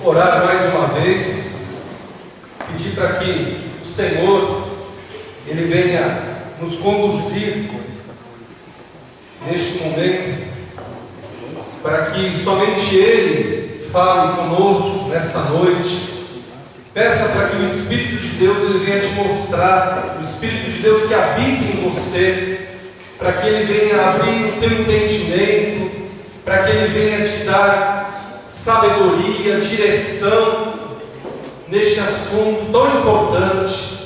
orar mais uma vez, pedir para que o Senhor, Ele venha nos conduzir neste momento, para que somente Ele fale conosco nesta noite. Peça para que o Espírito de Deus Ele venha te mostrar, o Espírito de Deus que habita em você, para que Ele venha abrir o teu entendimento, para que Ele venha te dar sabedoria, direção neste assunto tão importante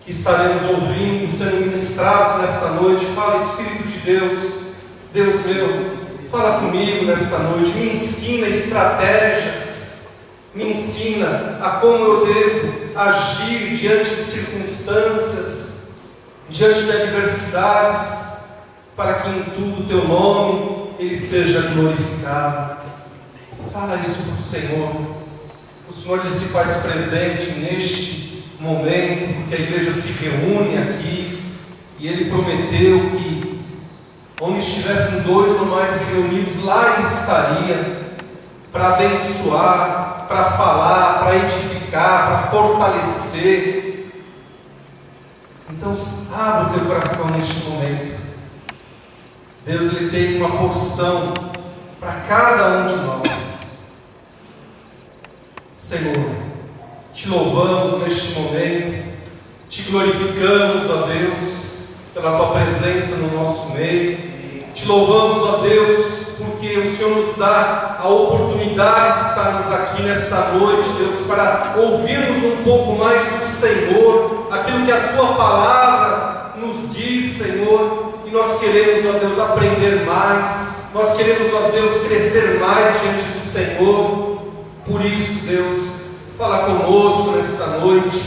que estaremos ouvindo, sendo ministrados nesta noite. Fala, Espírito de Deus, Deus meu, fala comigo nesta noite, me ensina estratégias, me ensina a como eu devo agir diante de circunstâncias, diante de adversidades, para que em tudo o teu nome Ele seja glorificado. Fala isso para o Senhor. O Senhor Ele se faz presente neste momento, porque a igreja se reúne aqui, e Ele prometeu que onde estivessem 2 ou mais reunidos, lá Ele estaria, para abençoar, para falar, para edificar, para fortalecer. Então abre o teu coração neste momento. Deus Ele tem uma porção para cada um de nós. Senhor, te louvamos neste momento, te glorificamos, ó Deus, pela tua presença no nosso meio. Te louvamos, ó Deus, porque o Senhor nos dá a oportunidade de estarmos aqui nesta noite, Deus, para ouvirmos um pouco mais do Senhor, aquilo que a tua palavra nos diz, Senhor. E nós queremos, ó Deus, aprender mais, nós queremos, ó Deus, crescer mais diante do Senhor. Por isso, Deus, fala conosco nesta noite.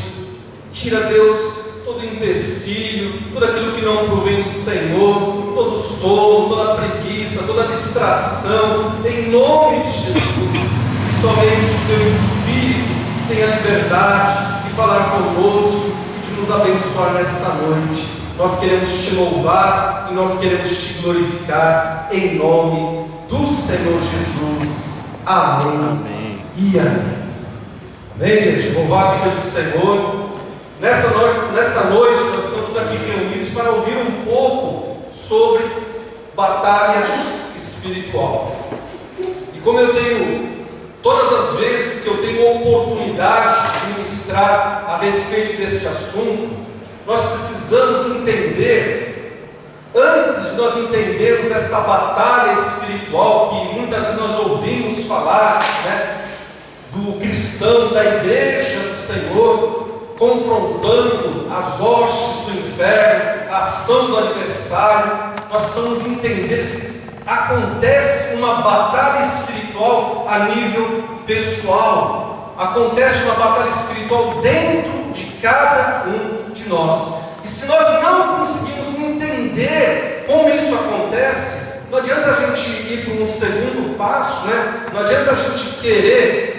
Tira, Deus, todo empecilho, tudo aquilo que não provém do Senhor, todo sono, toda preguiça, toda distração, em nome de Jesus. E somente o teu Espírito tenha liberdade de falar conosco e de nos abençoar nesta noite. Nós queremos te louvar e nós queremos te glorificar em nome do Senhor Jesus. Amém. Amém. E amém. Amém, igreja? Louvado seja o Senhor. Nesta noite nós estamos aqui reunidos para ouvir um pouco sobre batalha espiritual. E como eu tenho, todas as vezes que eu tenho oportunidade de ministrar a respeito deste assunto, nós precisamos entender, antes de nós entendermos esta batalha espiritual que muitas vezes nós ouvimos falar, né, do cristão, da igreja do Senhor, confrontando as hostes do inferno, a ação do adversário, nós precisamos entender que acontece uma batalha espiritual a nível pessoal, acontece uma batalha espiritual dentro de cada um de nós. E se nós não conseguimos entender como isso acontece, não adianta a gente ir para um segundo passo, né? Não adianta a gente querer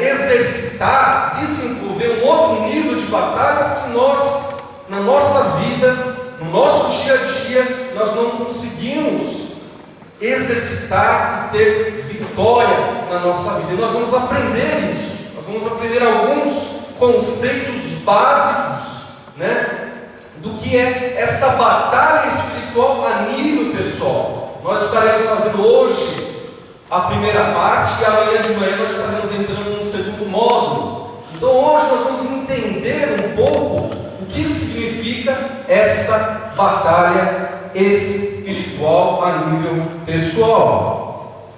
exercitar, desenvolver um outro nível de batalha, se nós, na nossa vida, no nosso dia a dia, nós não conseguimos exercitar e ter vitória na nossa vida. E nós vamos aprender isso, nós vamos aprender alguns conceitos básicos, né, do que é esta batalha espiritual a nível pessoal. Nós estaremos fazendo hoje a primeira parte, e amanhã de manhã nós estaremos entrando no segundo módulo. Então hoje nós vamos entender um pouco o que significa esta batalha espiritual a nível pessoal.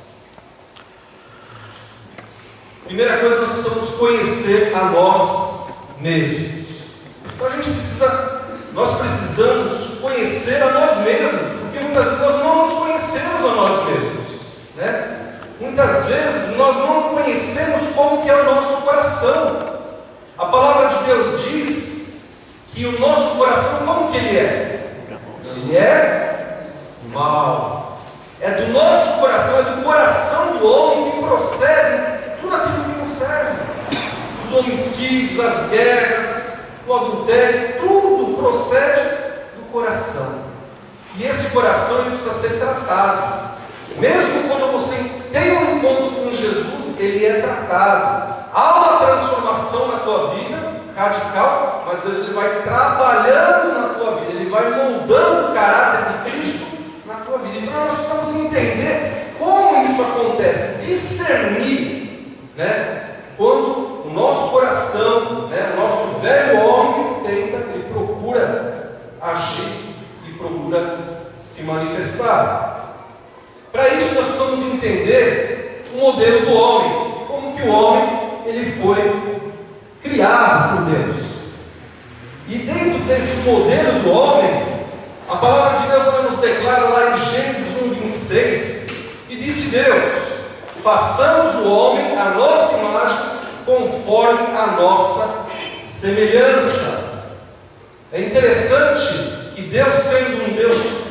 Primeira coisa, nós precisamos conhecer a nós mesmos. Então nós precisamos conhecer a nós mesmos, porque muitas vezes nós não nos conhecemos a nós mesmos, né? Muitas vezes nós não conhecemos como que é o nosso coração. A palavra de Deus diz que o nosso coração, como que ele é? Ele é mau. É do nosso coração, é do coração do homem que procede tudo aquilo que nos serve. Os homicídios, as guerras, o adultério, tudo procede do coração. E esse coração ele precisa ser tratado. Mesmo quando você tem um encontro com Jesus, ele é tratado. Há uma transformação na tua vida, radical, mas Deus ele vai trabalhando na tua vida, ele vai moldando o caráter de Cristo na tua vida. Então nós precisamos entender como isso acontece, discernir, quando o nosso coração, o nosso velho homem ele procura agir e procura se manifestar. Para isso nós precisamos entender o modelo do homem, como que o homem ele foi criado por Deus. E dentro desse modelo do homem, a palavra de Deus ela nos declara lá em Gênesis 1:26, e disse Deus: façamos o homem à nossa imagem, conforme a nossa semelhança. É interessante que Deus, sendo um Deus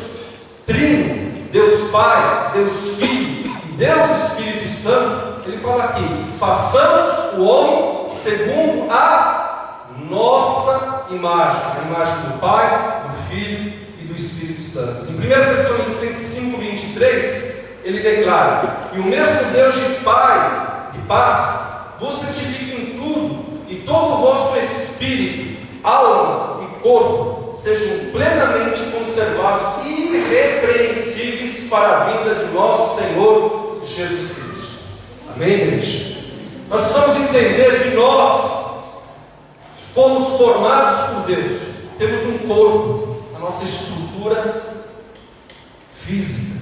trino, Deus Pai, Deus Filho e Deus Espírito Santo, ele fala aqui: façamos o homem segundo a nossa imagem, a imagem do Pai, do Filho e do Espírito Santo. Em 1 Tessalonicenses 5:23, ele declara: e o mesmo Deus de paz vos santifique em tudo, e todo o vosso espírito, alma e corpo sejam plenamente conservados, irrepreensíveis para a vinda de nosso Senhor Jesus Cristo. Amém, igreja? Nós precisamos entender que nós fomos formados por Deus, temos um corpo, a nossa estrutura física,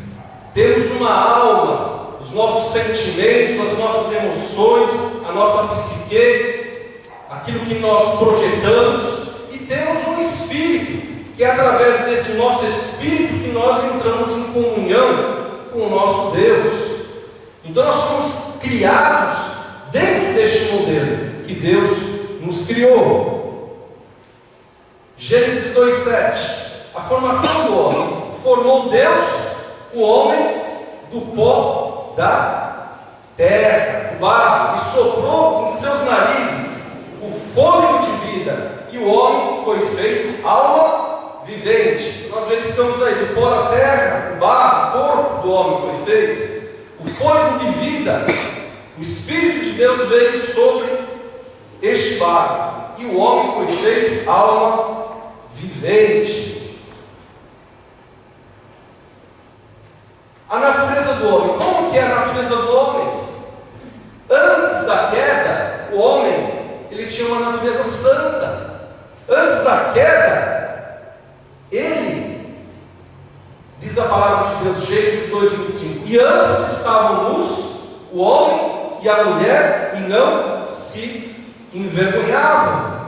temos uma alma, os nossos sentimentos, as nossas emoções, a nossa psique, aquilo que nós projetamos, e temos um espírito, que é através desse nosso espírito que nós entramos em comunhão com o nosso Deus. Então nós fomos criados dentro deste modelo que Deus nos criou. Gênesis 2:7, a formação do homem. Formou Deus o homem do pó da terra, do barro, e soprou em seus narizes o fôlego de vida, e o homem foi feito alma vivente. Nós verificamos aí, do pó da terra, o barro, o corpo do homem foi feito, o fôlego de vida, o Espírito de Deus veio sobre este barro, e o homem foi feito alma vivente. A natureza do homem. Como que é a natureza do homem? Antes da queda, o homem ele tinha uma natureza santa. Antes da queda, ele, diz a palavra de Deus, Gênesis 2:25, e ambos estavam nus, o homem e a mulher, e não se envergonhavam.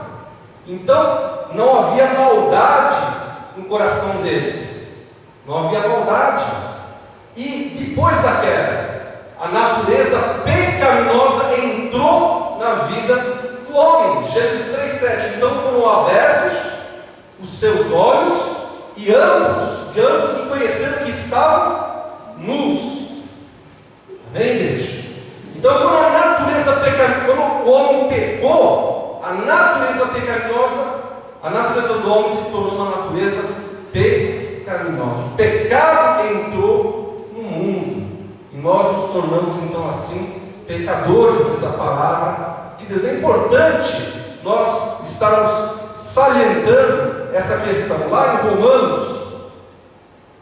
Então, não havia maldade no coração deles. Não havia maldade. E depois da queda, a natureza pecaminosa entrou na vida do homem. Gênesis 3:7. Então foram abertos os seus olhos, e ambos reconheceram que estavam nus. Amém, igreja? Então quando o homem pecou, a natureza pecaminosa, a natureza do homem se tornou uma natureza pecaminosa. O pecado entrou no mundo, e nós nos tornamos então assim pecadores, diz a palavra de Deus. É importante nós estarmos salientando essa questão. Lá em Romanos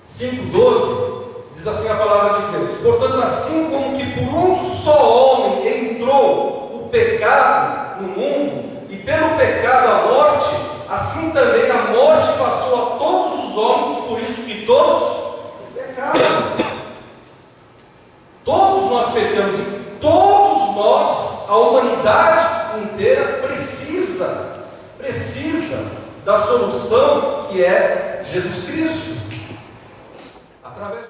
5:12 diz assim a palavra de Deus: portanto, assim como que por um só homem entrou o pecado no mundo, e pelo pecado a morte, assim também a morte passou a todos os homens, por isso que todos pecaram. Todos nós pecamos, e todos nós, a humanidade inteira precisa da solução que é Jesus Cristo. Através